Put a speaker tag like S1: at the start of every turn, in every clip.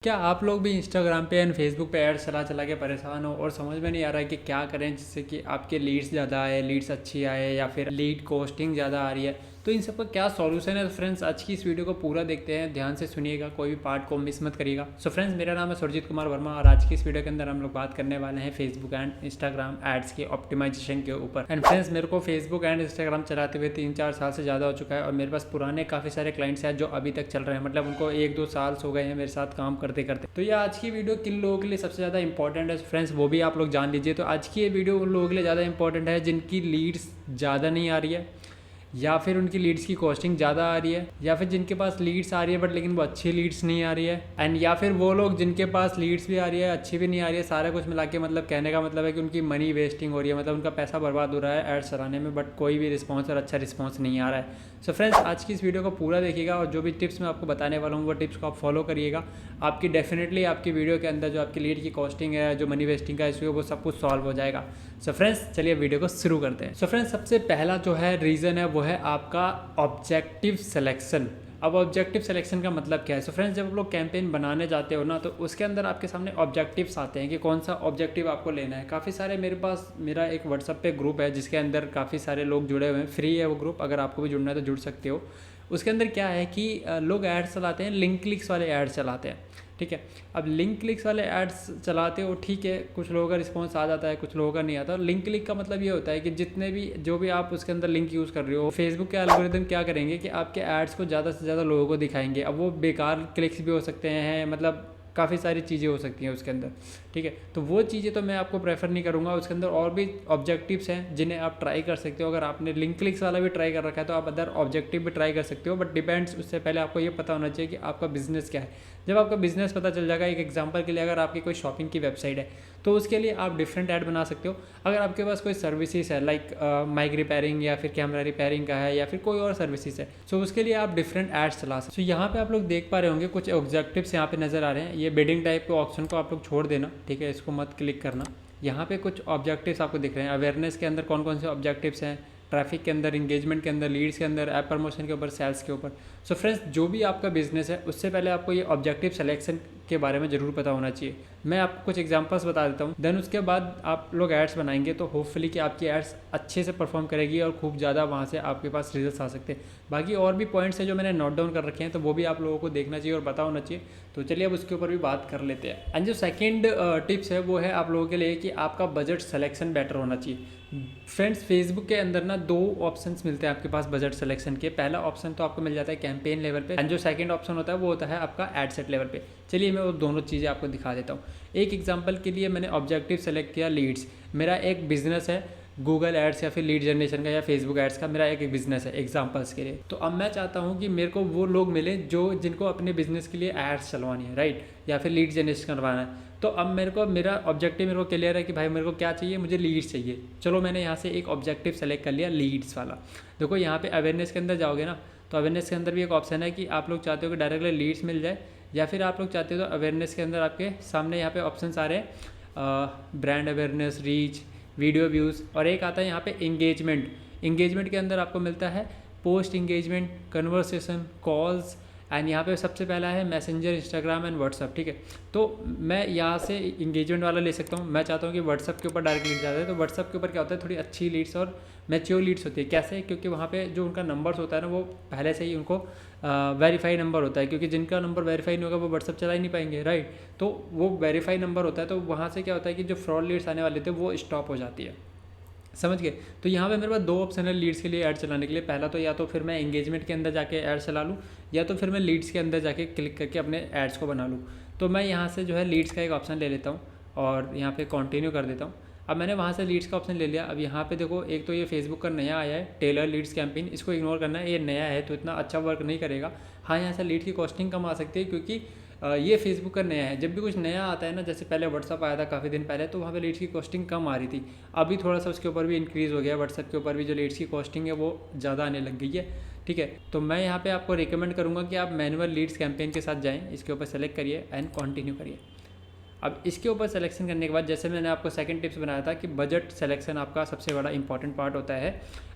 S1: क्या आप लोग भी इंस्टाग्राम पे एंड फेसबुक पे ऐड चला चला के परेशान हो और समझ में नहीं आ रहा है कि क्या करें जिससे कि आपके लीड्स ज़्यादा आए, लीड्स अच्छी आए या फिर लीड कॉस्टिंग ज़्यादा आ रही है। तो इन सब का क्या सॉल्यूशन है। तो फ्रेंड्स आज की इस वीडियो को पूरा देखते हैं, ध्यान से सुनिएगा, कोई भी पार्ट को मिस मत करिएगा। सो फ्रेंड्स मेरा नाम है सुरजीत कुमार वर्मा और आज की इस वीडियो के अंदर हम लोग बात करने वाले हैं फेसबुक एंड इंस्टाग्राम एड्स के ऑप्टिमाइजेशन के ऊपर। एंड फ्रेंड्स मेरे को फेसबुक एंड इंस्टाग्राम चलाते हुए 3-4 साल से ज़्यादा हो चुका है और मेरे पास पुराने काफ़ी सारे क्लाइंट्स हैं जो अभी तक चल रहे हैं, मतलब उनको 1-2 साल हो गए हैं मेरे साथ काम करते करते। तो ये आज की वीडियो किन लोगों के लिए सबसे ज़्यादा इंपॉर्टेंट है फ्रेंड्स वो भी आप लोग जान लीजिए। तो आज की ये वीडियो उन लोगों के लिए ज़्यादा इंपॉर्टेंट है जिनकी लीड्स ज़्यादा नहीं आ रही है या फिर उनकी लीड्स की कॉस्टिंग ज़्यादा आ रही है या फिर जिनके पास लीड्स आ रही है बट लेकिन वो अच्छी लीड्स नहीं आ रही है एंड या फिर वो लोग जिनके पास लीड्स भी आ रही है अच्छी भी नहीं आ रही है। सारा कुछ मिला के मतलब कहने का मतलब है कि उनकी मनी वेस्टिंग हो रही है, मतलब उनका पैसा बर्बाद हो रहा है ऐड चलाने में बट कोई भी रिस्पॉन्स और अच्छा रिस्पॉन्स नहीं आ रहा है। सो फ्रेंड्स आज की इस वीडियो को पूरा देखिएगा और जो भी टिप्स मैं आपको बताने वाला हूँ वो टिप्स को आप फॉलो करिएगा। आपकी डेफिनेटली आपकी वीडियो के अंदर जो आपकी लीड की कॉस्टिंग है, जो मनी वेस्टिंग का इशू है, वो सब कुछ सॉल्व हो जाएगा। सो फ्रेंड्स चलिए वीडियो को शुरू करते हैं। सो फ्रेंड्स सबसे पहला जो है रीज़न है वो है आपका ऑब्जेक्टिव सिलेक्शन। अब ऑब्जेक्टिव सिलेक्शन का मतलब क्या है। सो फ्रेंड्स जब आप लोग कैंपेन बनाने जाते हो ना तो उसके अंदर आपके सामने ऑब्जेक्टिव्स आते हैं कि कौन सा ऑब्जेक्टिव आपको लेना है। काफ़ी सारे मेरा एक व्हाट्सअप पे ग्रुप है जिसके अंदर काफ़ी सारे लोग जुड़े हुए हैं, फ्री है वो ग्रुप, अगर आपको भी जुड़ना है तो जुड़ सकते हो। उसके अंदर क्या है कि लोग एड्स चलाते हैं, लिंक क्लिक्स वाले एड्स चलाते हैं, ठीक है। अब लिंक क्लिक्स वाले एड्स चलाते हो, ठीक है, कुछ लोगों का रिस्पॉन्स आ जाता है, कुछ लोगों का नहीं आता। लिंक क्लिक का मतलब ये होता है कि जितने भी जो भी आप उसके अंदर लिंक यूज़ कर रहे हो, फेसबुक के एल्गोरिदम क्या करेंगे कि आपके एड्स को ज़्यादा से ज़्यादा लोगों को दिखाएंगे। अब वो बेकार क्लिक्स भी हो सकते हैं, मतलब काफ़ी सारी चीज़ें हो सकती हैं उसके अंदर, ठीक है। तो वो चीज़ें तो मैं आपको प्रेफर नहीं करूँगा। उसके अंदर और भी ऑब्जेक्टिव्स हैं जिन्हें आप ट्राई कर सकते हो। अगर आपने लिंक क्लिक्स वाला भी ट्राई कर रखा है तो आप अदर ऑब्जेक्टिव भी ट्राई कर सकते हो, बट डिपेंड्स, उससे पहले आपको ये पता होना चाहिए कि आपका बिजनेस क्या है। जब आपका बिजनेस पता चल जाएगा, एक एग्जांपल के लिए अगर आपकी कोई शॉपिंग की वेबसाइट है तो उसके लिए आप डिफरेंट ऐड बना सकते हो। अगर आपके पास कोई सर्विसेज है लाइक माइक रिपेयरिंग या फिर कैमरा रिपेयरिंग का है या फिर कोई और सर्विसेज है, सो उसके लिए आप डिफरेंट एड्स चला सकते हो। यहाँ पे आप लोग देख पा रहे होंगे कुछ ऑब्जेक्टिव्स यहाँ पे नजर आ रहे हैं। ये बिडिंग टाइप के ऑप्शन को आप लोग छोड़ देना, ठीक है, इसको मत क्लिक करना। यहाँ पे कुछ ऑब्जेक्टिव्स आपको दिख रहे हैं। अवेयरनेस के अंदर कौन कौन से ऑब्जेक्टिव्स हैं, ट्रैफिक के अंदर, इंगेजमेंट के अंदर, लीड्स के अंदर, ऐप प्रमोशन के ऊपर, सेल्स के ऊपर। सो फ्रेंड्स जो भी आपका बिजनेस है उससे पहले आपको ये ऑब्जेक्टिव सिलेक्शन के बारे में ज़रूर पता होना चाहिए। मैं आपको कुछ एग्जांपल्स बता देता हूँ, देन उसके बाद आप लोग एड्स बनाएंगे तो होपफुली कि आपकी एड्स अच्छे से परफॉर्म करेगी और खूब ज़्यादा वहाँ से आपके पास रिजल्ट्स आ सकते हैं। बाकी और भी पॉइंट्स हैं जो मैंने नोट डाउन कर रखे हैं तो वो भी आप लोगों को देखना चाहिए और पता होना चाहिए। तो चलिए अब उसके ऊपर भी बात कर लेते हैं। एंड जो सेकेंड टिप्स है वो है आप लोगों के लिए कि आपका बजट सिलेक्शन बेटर होना चाहिए। फ्रेंड्स फेसबुक के अंदर ना 2 ऑप्शंस मिलते हैं आपके पास बजट सिलेक्शन के। पहला ऑप्शन तो आपको मिल जाता है कैंपेन लेवल पे एंड जो सेकंड ऑप्शन होता है वो होता है आपका एड सेट लेवल पे। चलिए मैं वो दोनों चीज़ें आपको दिखा देता हूँ। एक एग्जांपल के लिए मैंने ऑब्जेक्टिव सेलेक्ट किया लीड्स। मेरा एक बिजनेस है गूगल एड्स या फिर लीड जनरेशन का या फेसबुक एड्स का, मेरा एक बिजनेस है एग्जांपल्स के लिए। तो अब मैं चाहता हूँ कि मेरे को वो लोग मिले जो जिनको अपने बिजनेस के लिए एड्स चलवानी है, राइट, या फिर लीड जनरेशन करवाना है। तो अब मेरे को मेरा ऑब्जेक्टिव मेरे को क्लियर है कि भाई मेरे को क्या चाहिए, मुझे लीड्स चाहिए। चलो मैंने यहाँ से एक ऑब्जेक्टिव सेलेक्ट कर लिया लीड्स वाला। देखो यहाँ पे अवेयरनेस के अंदर जाओगे ना तो अवेयरनेस के अंदर भी एक ऑप्शन है कि आप लोग चाहते हो कि डायरेक्टली लीड्स मिल जाए या फिर आप लोग चाहते हो तो अवेयरनेस के अंदर आपके सामने यहाँ पे ऑप्शन आ रहे हैं brand awareness, reach, video views, और एक आता है यहाँ पे इंगेजमेंट। इंगेजमेंट के अंदर आपको मिलता है post engagement, conversation, calls and यहाँ पे सबसे पहला है मैसेंजर, इंस्टाग्राम एंड व्हाट्सअप, ठीक है। तो मैं यहाँ से इंगेजमेंट वाला ले सकता हूँ। मैं चाहता हूँ कि व्हाट्सअप के ऊपर डायरेक्ट लीड्स आते हैं। तो व्हाट्सअप के ऊपर क्या होता है, थोड़ी अच्छी लीड्स और मैच्योर लीड्स होती है। कैसे, क्योंकि वहाँ पे जो उनका नंबर्स होता है ना वो पहले से ही उनको वेरीफाई नंबर होता है, क्योंकि जिनका नंबर वेरीफाई नहीं होगा वो व्हाट्सअप चला ही नहीं पाएंगे, राइट। तो वो वेरीफाई नंबर होता है तो वहाँ से क्या होता है कि जो फ्रॉड लीड्स आने वाले थे वो स्टॉप हो जाती है, समझ गए। तो यहाँ पे मेरे पास 2 ऑप्शन है लीड्स के लिए ऐड चलाने के लिए। पहला तो या तो फिर मैं एंगेजमेंट के अंदर जाके ऐड चला लूँ या तो फिर मैं लीड्स के अंदर जाके क्लिक करके अपने एड्स को बना लूँ। तो मैं यहाँ से जो है लीड्स का एक ऑप्शन ले लेता हूँ और यहाँ पे कंटिन्यू कर देता हूँ। अब मैंने वहाँ से लीड्स का ऑप्शन ले लिया। अब यहाँ पे देखो एक तो ये फेसबुक का नया आया है टेलर लीड्स कैंपेन, इसको इग्नोर करना है, ये नया है तो इतना अच्छा वर्क नहीं करेगा। हाँ यहाँ से लीड की कॉस्टिंग कम आ सकती है क्योंकि ये फेसबुक का नया है। जब भी कुछ नया आता है ना, जैसे पहले व्हाट्सअप आया था काफ़ी दिन पहले, तो वहाँ पे लीड्स की कॉस्टिंग कम आ रही थी। अभी थोड़ा सा उसके ऊपर भी इंक्रीज़ हो गया, व्हाट्सअप के ऊपर भी जो लीड्स की कॉस्टिंग है वो ज़्यादा आने लग गई है, ठीक है। तो मैं यहाँ पे आपको रिकमेंड करूँगा कि आप मैनुअल लीड्स कैंपेन के साथ जाएँ, इसके ऊपर सेलेक्ट करिए एंड कंटिन्यू करिए। अब इसके ऊपर सिलेक्शन करने के बाद जैसे मैंने आपको सेकंड टिप्स बनाया था कि बजट सिलेक्शन आपका सबसे बड़ा इंपॉर्टेंट पार्ट होता है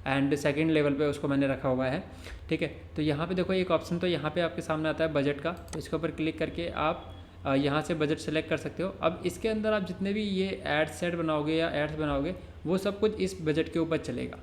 S1: एंड सेकंड लेवल पे उसको मैंने रखा हुआ है, ठीक है। तो यहाँ पे देखो एक ऑप्शन तो यहाँ पे आपके सामने आता है बजट का, तो इसके ऊपर क्लिक करके आप यहाँ से बजट सेलेक्ट कर सकते हो। अब इसके अंदर आप जितने भी ये एड सेट बनाओगे या एड्स बनाओगे वो सब कुछ इस बजट के ऊपर चलेगा,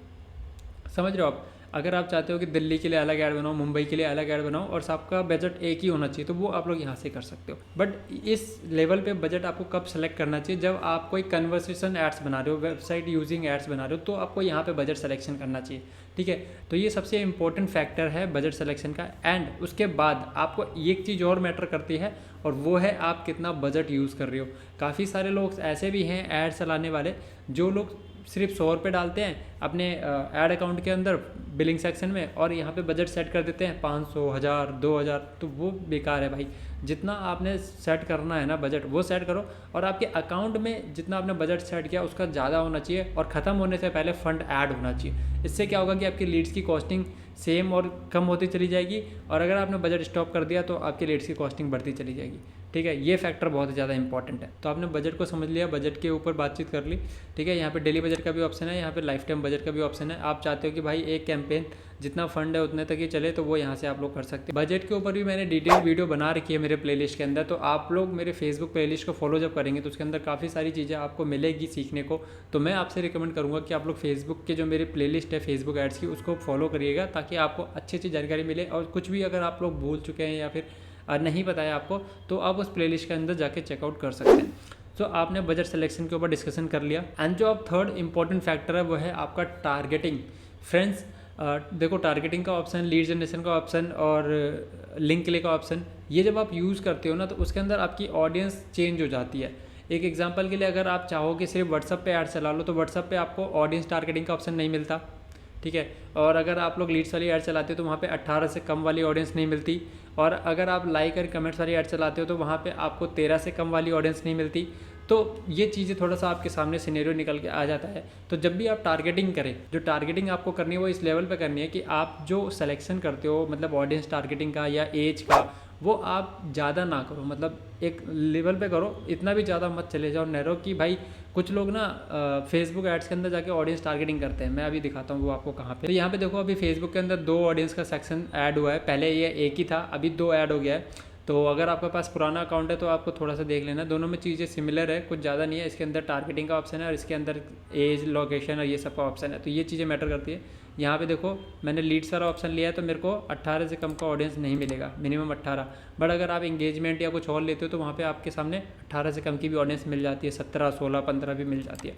S1: समझ रहे हो आप। अगर आप चाहते हो कि दिल्ली के लिए अलग ऐड बनाओ, मुंबई के लिए अलग ऐड बनाओ और सबका बजट एक ही होना चाहिए, तो वो आप लोग यहाँ से कर सकते हो। बट इस लेवल पे बजट आपको कब सेलेक्ट करना चाहिए, जब आप कोई कन्वर्सेशन एड्स बना रहे हो, वेबसाइट यूजिंग एड्स बना रहे हो, तो आपको यहाँ पे बजट सेलेक्शन करना चाहिए, ठीक है। तो ये सबसे इंपॉर्टेंट फैक्टर है बजट सेलेक्शन का। एंड उसके बाद आपको एक चीज़ और मैटर करती है और वो है आप कितना बजट यूज़ कर रहे हो। काफ़ी सारे लोग ऐसे भी हैं ऐड चलाने वाले, जो लोग सिर्फ 100 रुपये डालते हैं अपने ऐड अकाउंट के अंदर बिलिंग सेक्शन में और यहाँ पे बजट सेट कर देते हैं 500, 1000, 2000, तो वो बेकार है भाई। जितना आपने सेट करना है ना बजट, वो सेट करो और आपके अकाउंट में जितना आपने बजट सेट किया उसका ज़्यादा होना चाहिए और ख़त्म होने से पहले फंड ऐड होना चाहिए। इससे क्या होगा कि आपकी लीड्स की कॉस्टिंग सेम और कम होती चली जाएगी और अगर आपने बजट स्टॉप कर दिया तो आपकी लीड्स की कॉस्टिंग बढ़ती चली जाएगी, ठीक है। ये फैक्टर बहुत ज़्यादा इंपॉर्टेंट है। तो आपने बजट को समझ लिया, बजट के ऊपर बातचीत कर ली, ठीक है। यहाँ पे डेली बजट का भी ऑप्शन है, यहाँ पे लाइफ टाइम बजट का भी ऑप्शन है। आप चाहते हो कि भाई एक कैंपेन जितना फंड है उतने तक ही चले, तो वो यहाँ से आप लोग कर सकते हैं। बजट के ऊपर भी मैंने डिटेल वीडियो बना रखी है मेरे प्लेलिस्ट के अंदर, तो आप लोग मेरे फेसबुक प्लेलिस्ट को फॉलो जब करेंगे तो उसके अंदर काफ़ी सारी चीज़ें आपको मिलेगी सीखने को। तो मैं आपसे रिकमेंड करूँगा कि आप लोग फेसबुक के जो मेरी प्लेलिस्ट है फेसबुक एड्स की, उसको फॉलो करिएगा ताकि आपको अच्छी अच्छी जानकारी मिले। और कुछ भी अगर आप लोग भूल चुके हैं या फिर नहीं पता है आपको, तो आप उस प्लेलिस्ट के अंदर जाके चेकआउट कर सकते हैं। तो आपने बजट सिलेक्शन के ऊपर डिस्कशन कर लिया। एंड जो अब थर्ड इंपॉर्टेंट फैक्टर है वो है आपका टारगेटिंग। फ्रेंड्स देखो, टारगेटिंग का ऑप्शन, लीड जनरेशन का ऑप्शन और लिंक क्लिक का ऑप्शन, ये जब आप यूज़ करते हो ना तो उसके अंदर आपकी ऑडियंस चेंज हो जाती है। एक एग्जांपल के लिए अगर आप चाहो कि सिर्फ व्हाट्सअप पे ऐड चला लो, तो व्हाट्सअप पे आपको ऑडियंस टारगेटिंग का ऑप्शन नहीं मिलता, ठीक है। और अगर आप लोग लीड्स वाली ऐड चलाते हो तो वहाँ पे 18 से कम वाली ऑडियंस नहीं मिलती। और अगर आप लाइक और कमेंट्स वाली ऐड चलाते हो तो वहाँ पे आपको 13 से कम वाली ऑडियंस नहीं मिलती। तो ये चीज़ें थोड़ा सा आपके सामने सिनेरियो निकल के आ जाता है। तो जब भी आप टारगेटिंग करें, जो टारगेटिंग आपको करनी है वो इस लेवल पे करनी है कि आप जो सिलेक्शन करते हो, मतलब ऑडियंस टारगेटिंग का या एज का, वो आप ज़्यादा ना करो, मतलब एक लेवल पे करो, इतना भी ज़्यादा मत चले जाओ नैरो कि भाई कुछ लोग ना फेसबुक एड्स के अंदर जाके ऑडियंस टारगेटिंग करते हैं। मैं अभी दिखाता हूँ वो आपको कहाँ पे। तो यहाँ पे देखो, अभी फेसबुक के अंदर 2 ऑडियंस का सेक्शन ऐड हुआ है। पहले ये एक ही था, अभी 2 ऐड हो गया है। तो अगर आपके पास पुराना अकाउंट है तो आपको थोड़ा सा देख लेना, दोनों में चीज़ें सिमिलर है, कुछ ज़्यादा नहीं है। इसके अंदर टारगेटिंग का ऑप्शन है और इसके अंदर एज, लोकेशन और ये सब का ऑप्शन है। तो ये चीज़ें मैटर करती है। यहाँ पे देखो, मैंने लीड्स वाला ऑप्शन लिया है तो मेरे को 18 से कम का ऑडियंस नहीं मिलेगा, मिनिमम 18। बट अगर आप एंगेजमेंट या कुछ और लेते हो तो वहाँ पे आपके सामने 18 से कम की भी ऑडियंस मिल जाती है, 17, 16, 15 भी मिल जाती है।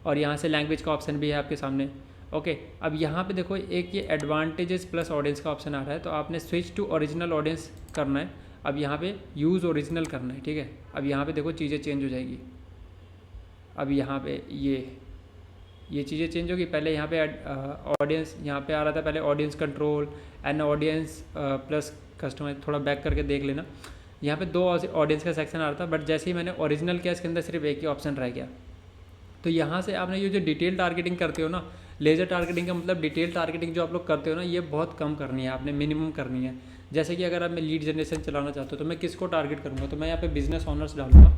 S1: और यहाँ से लैंग्वेज का ऑप्शन भी है आपके सामने। ओके, अब यहाँ पे देखो, एक ये एडवांटेजेस प्लस ऑडियंस का ऑप्शन आ रहा है, तो आपने स्विच टू ओरिजिनल ऑडियंस करना है। अब यहाँ पे यूज़ ओरिजिनल करना है, ठीक है। अब यहाँ पे देखो चीज़ें चेंज हो जाएगी। अब यहाँ पे ये चीज़ें चेंज होगी। पहले यहाँ पे ऑडियंस यहाँ पे आ रहा था, पहले audience control and audience plus customer. थोड़ा बैक करके देख लेना, यहाँ पे 2 ऑडियंस का सेक्शन आ रहा था, बट जैसे ही मैंने ओरिजिनल किया इसके अंदर सिर्फ एक ही ऑप्शन रह गया। तो यहाँ से आपने ये जो डिटेल टारगेटिंग करते हो ना, लेजर टारगेटिंग का मतलब डिटेल टारगेटिंग जो आप लोग करते हो ना, ये बहुत कम करनी है आपने, मिनिमम करनी है। जैसे कि अगर आप मैं लीड जनरेशन चलाना चाहता हूँ तो मैं किसको टारगेट करूँगा, तो मैं यहाँ पे बिजनेस ओनर्स डालूंगा।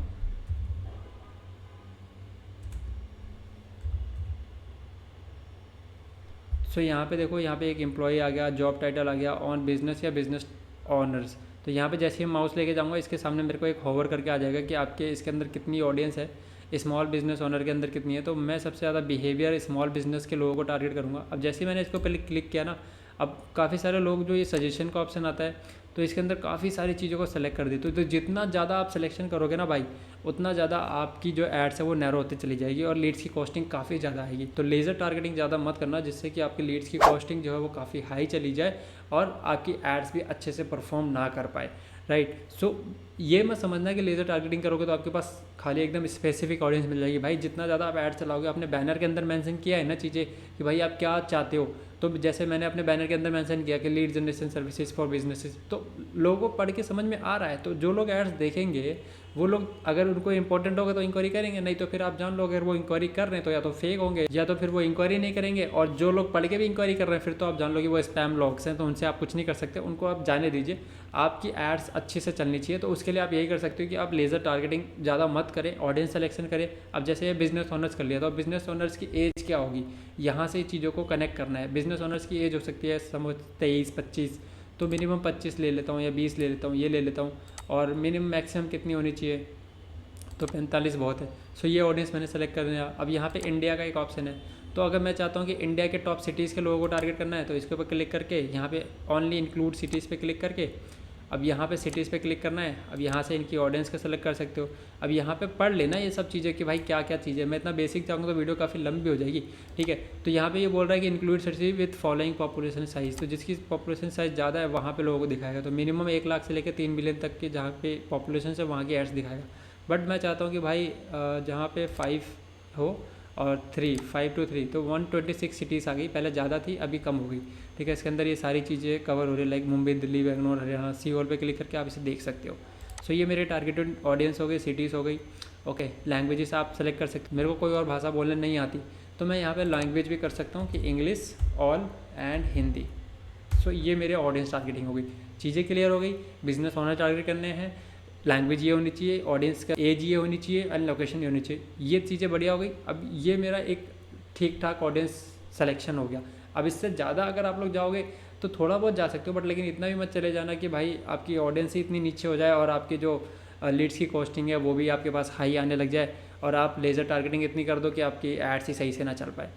S1: सो यहाँ पे देखो, यहाँ पे एक एम्प्लॉय आ गया, जॉब टाइटल आ गया, ऑन बिजनेस या बिजनेस ऑनर्स। तो यहाँ पे जैसे ही माउस लेके जाऊँगा इसके सामने मेरे को एक होवर करके आ जाएगा कि आपके इसके अंदर कितनी ऑडियंस है, स्मॉल बिजनेस ओनर के अंदर कितनी है। तो मैं सबसे ज़्यादा बिहेवियर स्मॉल बिजनेस के लोगों को टारगेट करूँगा। अब जैसे ही मैंने इसको पहले क्लिक किया ना, अब काफ़ी सारे लोग जो ये सजेशन का ऑप्शन आता है तो इसके अंदर काफ़ी सारी चीज़ों को सेलेक्ट कर दी। तो जितना ज़्यादा आप सिलेक्शन करोगे ना भाई, उतना ज़्यादा आपकी जो एड्स है वो नैरो होती चली जाएगी और लीड्स की कॉस्टिंग काफ़ी ज़्यादा आएगी। तो लेज़र टारगेटिंग ज़्यादा मत करना, जिससे कि आपकी लीड्स की कॉस्टिंग जो है वो काफ़ी हाई चली जाए और आपकी एड्स भी अच्छे से परफॉर्म ना कर पाए, राइट। सो ये मत समझना कि लेज़र टारगेटिंग करोगे तो आपके पास खाली एकदम स्पेसिफिक ऑडियंस मिल जाएगी। भाई जितना ज़्यादा आप ऐड चलाओगे, आपने बैनर के अंदर मेंशन किया है ना चीज़ें कि भाई आप क्या चाहते हो, तो जैसे मैंने अपने बैनर के अंदर मेंशन किया कि lead generation services for businesses, तो लोगों को पढ़ के समझ में आ रहा है। तो जो लोग एड्स देखेंगे वो लोग, अगर उनको इंपॉर्टेंट होगा तो इंक्वायरी करेंगे, नहीं तो फिर आप जान लो अगर वो इंक्वायरी कर रहे हैं तो या तो फेक होंगे या तो फिर वो इंक्वायरी नहीं करेंगे। और जो लोग पढ़ के भी इंक्वायरी कर रहे हैं फिर तो आप जान लो कि वो स्पैम लॉग्स हैं, तो उनसे आप कुछ नहीं कर सकते, उनको आप जाने दीजिए। आपकी एड्स अच्छे से चलनी चाहिए, तो उसके लिए आप यही कर सकते हो कि आप लेज़र टारगेटिंग ज़्यादा मत करें, ऑडियंस सिलेक्शन करें। अब जैसे ये बिजनेस ओनर्स कर लिया, तो बिजनेस ओनर्स की एज क्या होगी, यहाँ से चीज़ों को कनेक्ट करना है। बिजनेस ओनर्स की एज हो सकती है समझ 23-25, तो मिनिमम 25 ले लेता हूँ या 20 ले लेता हूँ, ये ले लेता हूँ। और मिनिमम मैक्सिमम कितनी होनी चाहिए, तो 45 बहुत है। सो ये ऑडियंस मैंने सेलेक्ट कर दिया। अब यहाँ पे इंडिया का एक ऑप्शन है, तो अगर मैं चाहता हूँ कि इंडिया के टॉप सिटीज़ के लोगों को टारगेट करना है तो इसके ऊपर क्लिक करके यहाँ पे ओनली इंक्लूड सिटीज़ पे क्लिक करके अब यहाँ पे सिटीज़ पे क्लिक करना है। अब यहाँ से इनकी ऑडियंस का सेलेक्ट कर सकते हो। अब यहाँ पे पढ़ लेना ये सब चीज़ें कि भाई क्या क्या चीज़ें, मैं इतना बेसिक चाहूँगा तो वीडियो काफ़ी लंबी हो जाएगी, ठीक है। तो यहाँ पे ये बोल रहा है कि include city with following population size, तो जिसकी पॉपुलेशन साइज़ ज़्यादा है वहाँ पे लोगों को दिखाएगा। तो मिनिमम 1 लाख से लेकर 3 बिलियन तक की जहाँ पे पॉपुलेशन है वहाँ की एड्स दिखाएगा। बट मैं चाहता हूँ कि भाई जहाँ पे 5 हो और 5 to 3, तो 126 सिटीज़ आ गई, पहले ज़्यादा थी अभी कम हो गई, ठीक है। इसके अंदर ये सारी चीज़ें कवर हो रही है, लाइक मुंबई, दिल्ली, बेंगलोर, हरियाणा, सियोल पे क्लिक करके आप इसे देख सकते हो। सो ये मेरे टारगेटेड ऑडियंस हो गई, सिटीज़ हो गई, ओके। लैंग्वेजेस आप सेलेक्ट कर सकते हो, मेरे को कोई और भाषा बोलने नहीं आती तो मैं यहाँ पर लैंग्वेज भी कर सकता हूँ कि इंग्लिश, ऑल एंड हिंदी। सो ये मेरे ऑडियंस टारगेटिंग हो गई, चीज़ें क्लियर हो गई। बिजनेस ओनर टारगेट करने हैं, लैंग्वेज ये होनी चाहिए, ऑडियंस का एज ये होनी चाहिए एंड लोकेशन ये होनी चाहिए, ये चीज़ें बढ़िया हो गई। अब ये मेरा एक ठीक ठाक ऑडियंस सिलेक्शन हो गया। अब इससे ज़्यादा अगर आप लोग जाओगे तो थोड़ा बहुत जा सकते हो, बट लेकिन इतना भी मत चले जाना कि भाई आपकी ऑडियंस ही इतनी नीचे हो जाए और आपकी जो लीड्स की कॉस्टिंग है वो भी आपके पास हाई आने लग जाए और आप लेज़र टारगेटिंग इतनी कर दो कि आपकी एड्स ही सही से ना चल पाए,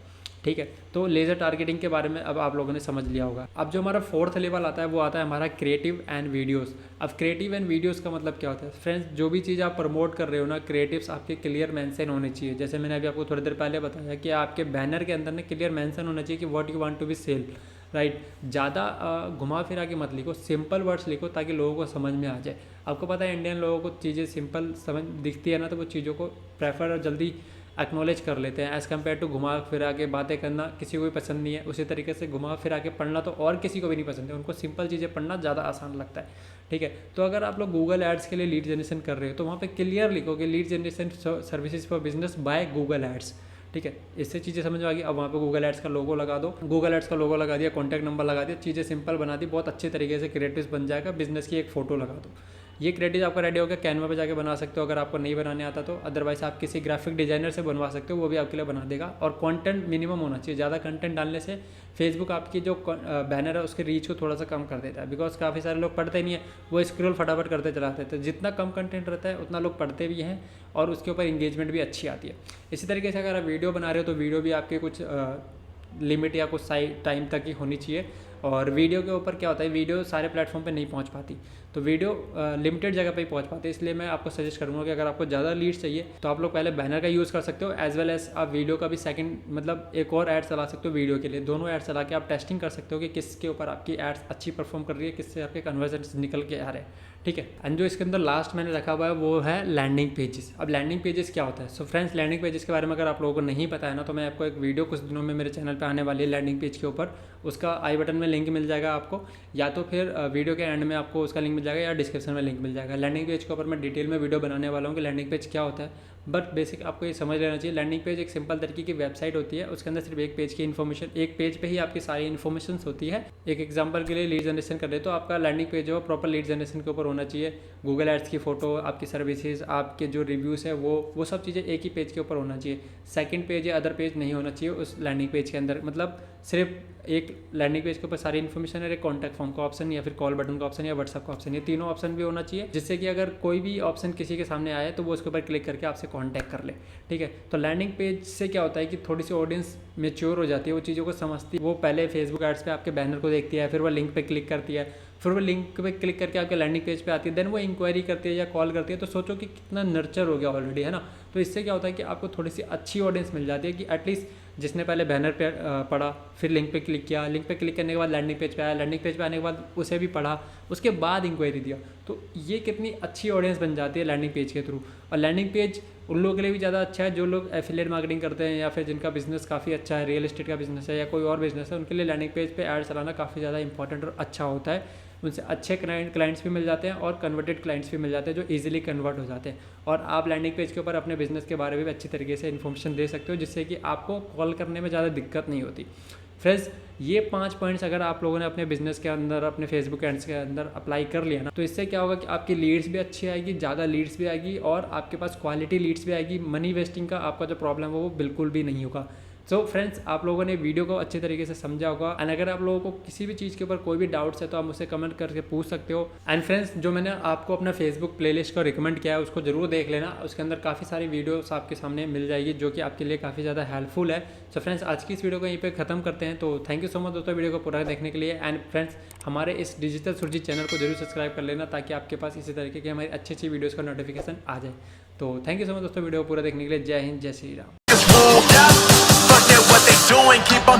S1: ठीक है। तो लेज़र टारगेटिंग के बारे में अब आप लोगों ने समझ लिया होगा। अब जो हमारा 4th लेवल आता है वो आता है हमारा क्रिएटिव एंड वीडियोस। अब क्रिएटिव एंड वीडियोस का मतलब क्या होता है फ्रेंड्स, जो भी चीज़ आप प्रमोट कर रहे हो ना, क्रिएटिव्स आपके क्लियर मेंशन होने चाहिए। जैसे मैंने अभी आपको थोड़ी देर पहले बताया कि आपके बैनर के अंदर ना क्लियर मेंशन होना चाहिए कि what you want to be sell, right. ज़्यादा घुमा फिरा के मत लिखो, सिंपल वर्ड्स लिखो ताकि लोगों को समझ में आ जाए। आपको पता है इंडियन लोगों को चीज़ें सिंपल समझ दिखती है ना, तो वो चीज़ों को प्रेफर और जल्दी एक्नॉलेज कर लेते हैं, एज़ कम्पेयर टू घुमा फिरा के बातें करना किसी को भी पसंद नहीं है। उसी तरीके से घुमा फिरा के पढ़ना तो और किसी को भी नहीं पसंद है, उनको सिंपल चीज़ें पढ़ना ज़्यादा आसान लगता है, ठीक है। तो अगर आप लोग गूगल एड्स के लिए लीड जनरेशन कर रहे हो तो वहाँ पे क्लियर लिखो कि lead generation services for business by Google ads, ठीक है। इससे चीज़ें समझ में आ गई। अब वहाँ पे गूगल एड्स का लोगो लगा दो, गूगल एड्स का लोगो लगा दिया, कॉन्टैक्ट नंबर लगा दिया, चीज़ें सिंपल बना दी, बहुत अच्छे तरीके से क्रिएटिव बन जाएगा। बिजनेस की एक फ़ोटो लगा दो, ये क्रिएटिव आपका रेडी हो गया। कैनवा पे जाके बना सकते हो अगर आपको नहीं बनाने आता तो, अदरवाइज आप किसी ग्राफिक डिजाइनर से बनवा सकते हो, वो भी आपके लिए बना देगा। और कंटेंट मिनिमम होना चाहिए, ज़्यादा कंटेंट डालने से फेसबुक आपकी जो बैनर है उसके रीच को थोड़ा सा कम कर देता है, बिकॉज काफ़ी सारे लोग पढ़ते नहीं है, वो स्क्रॉल फटाफट करते चलाते हैं। तो जितना कम कंटेंट रहता है उतना लोग पढ़ते भी हैं और उसके ऊपर इंगेजमेंट भी अच्छी आती है। इसी तरीके से अगर आप वीडियो बना रहे हो तो वीडियो भी आपके कुछ लिमिट या कुछ टाइम तक ही होनी चाहिए। और वीडियो के ऊपर क्या होता है, वीडियो सारे प्लेटफॉर्म पे नहीं पहुंच पाती, तो वीडियो लिमिटेड जगह पे ही पहुंच पाती है। इसलिए मैं आपको सजेस्ट करूंगा कि अगर आपको ज़्यादा लीड्स चाहिए तो आप लोग पहले बैनर का यूज़ कर सकते हो, एज वेल एज आप वीडियो का भी सेकंड मतलब एक और ऐड चला सकते हो वीडियो के लिए। दोनों ऐड चला के आप टेस्टिंग कर सकते हो कि किसके ऊपर आपकी एड्स अच्छी परफॉर्म कर रही है, किससे आपके कन्वर्जन निकल के आ रहे हैं, ठीक है। एंड जो इसके अंदर लास्ट मैंने रखा हुआ है वो है लैंडिंग पेजेस। अब लैंडिंग पेजेस क्या होता है? सो फ्रेंड्स, लैंडिंग पेजेस के बारे में अगर आप लोगों को नहीं पता है ना, तो मैं आपको एक वीडियो कुछ दिनों में मेरे चैनल पे आने वाली है लैंडिंग पेज के ऊपर, उसका आई बटन में लिंक मिल जाएगा आपको, या तो फिर वीडियो के एंड में आपको उसका लिंक मिल जाएगा या डिस्क्रिप्शन में लिंक मिल जाएगा। लैंडिंग पेज के ऊपर मैं डिटेल में वीडियो बनाने वाला हूँ कि लैंडिंग पेज क्या होता है, बट बेसिक आपको ये समझ लेना चाहिए। लैंडिंग पेज एक सिंपल तरीके की वेबसाइट होती है, उसके अंदर सिर्फ एक पेज की इन्फॉर्मेशन, एक पेज पे ही आपकी सारी इन्फॉर्मेशन होती है। एक एग्जांपल के लिए लीड जनरेशन कर रहे तो आपका लैंडिंग पेज जो है प्रॉपर लीड जनरेशन के ऊपर होना चाहिए। गूगल एड्स की फोटो, आपकी सर्विसेज, आपके जो रिव्यूज़ है वो सब चीज़ें एक ही पेज के ऊपर होना चाहिए। सेकंड पेज या अदर पेज नहीं होना चाहिए उस लैंडिंग पेज के अंदर, मतलब सिर्फ एक लैंडिंग पेज के ऊपर सारी इन्फॉर्मेशन है, एक कॉन्टैक्ट फॉर्म का ऑप्शन या फिर कॉल बटन का ऑप्शन या व्हाट्सअप का ऑप्शन, ये तीनों ऑप्शन भी होना चाहिए, जिससे कि अगर कोई भी ऑप्शन किसी के सामने आए तो वो उसके ऊपर क्लिक करके आपसे कॉन्टैक्ट कर ले, ठीक है। तो लैंडिंग पेज से क्या होता है कि थोड़ी सी ऑडियंस मेच्योर हो जाती है, वो चीज़ों को समझती है। वो पहले फेसबुक एड्स पे आपके बैनर को देखती है, फिर वो लिंक पे क्लिक करती है, फिर वो लिंक पे क्लिक करके आपके लैंडिंग पेज पे आती है, देन वो इंक्वायरी करती है या कॉल करती है। तो सोचो कि कितना नर्चर हो गया ऑलरेडी, है ना। तो इससे क्या होता है कि आपको थोड़ी सी अच्छी ऑडियंस मिल जाती है कि एटलीस्ट जिसने पहले बैनर पे पढ़ा, फिर लिंक पे क्लिक किया, लिंक पे क्लिक करने के बाद लैंडिंग पेज पे आया, लैंडिंग पेज पे आने के बाद उसे भी पढ़ा, उसके बाद इंक्वायरी दिया। तो ये कितनी अच्छी ऑडियंस बन जाती है लैंडिंग पेज के थ्रू। और लैंडिंग पेज उन लोगों के लिए भी ज़्यादा अच्छा है जो लोग एफिलिएट मार्केटिंग करते हैं या फिर जिनका बिजनेस काफ़ी अच्छा है, रियल एस्टेट का बिजनेस है या कोई और बिजनेस है, उनके लिए लैंडिंग पेज पे ऐड चलाना काफ़ी ज़्यादा इंपॉर्टेंट और अच्छा होता है। उनसे अच्छे क्लाइंट्स भी मिल जाते हैं और कन्वर्टेड क्लाइंट्स भी मिल जाते हैं जो इजीली कन्वर्ट हो जाते हैं। और आप लैंडिंग पेज के ऊपर अपने बिजनेस के बारे में भी अच्छी तरीके से इन्फॉर्मेशन दे सकते हो, जिससे कि आपको कॉल करने में ज़्यादा दिक्कत नहीं होती। फ्रेंड्स, ये 5 पॉइंट्स अगर आप लोगों ने अपने बिजनेस के अंदर, अपने फेसबुक एड्स के अंदर अप्लाई कर लिया ना, तो इससे क्या होगा कि आपकी लीड्स भी अच्छी आएगी, ज़्यादा लीड्स भी आएगी और आपके पास क्वालिटी लीड्स भी आएगी। मनी वेस्टिंग का आपका जो प्रॉब्लम है वो बिल्कुल भी नहीं होगा। सो फ्रेंड्स, आप लोगों ने वीडियो को अच्छे तरीके से समझा होगा एंड अगर आप लोगों को किसी भी चीज़ के ऊपर कोई भी डाउट्स है तो आप मुझसे कमेंट करके पूछ सकते हो। एंड फ्रेंड्स, जो मैंने आपको अपना फेसबुक प्लेलिस्ट को रिकमेंड किया है उसको जरूर देख लेना, उसके अंदर काफ़ी सारी वीडियोस आपके सामने मिल जाएगी जो कि आपके लिए काफ़ी ज़्यादा हेल्पफुल है। सो फ्रेंड्स, आज की इस वीडियो को यहीं पे ख़त्म करते हैं। तो थैंक यू सो मच दोस्तों वीडियो को पूरा देखने के लिए। एंड फ्रेंड्स, हमारे इस डिजिटल सुरजीत चैनल को जरूर सब्सक्राइब कर लेना ताकि आपके पास इसी तरीके की हमारी अच्छी अच्छी वीडियोज़ का नोटिफिकेशन आ जाए। तो थैंक यू सो मच दोस्तों वीडियो को पूरा देखने के लिए। जय हिंद, जय Shri Ram.
S2: What they doing, keep on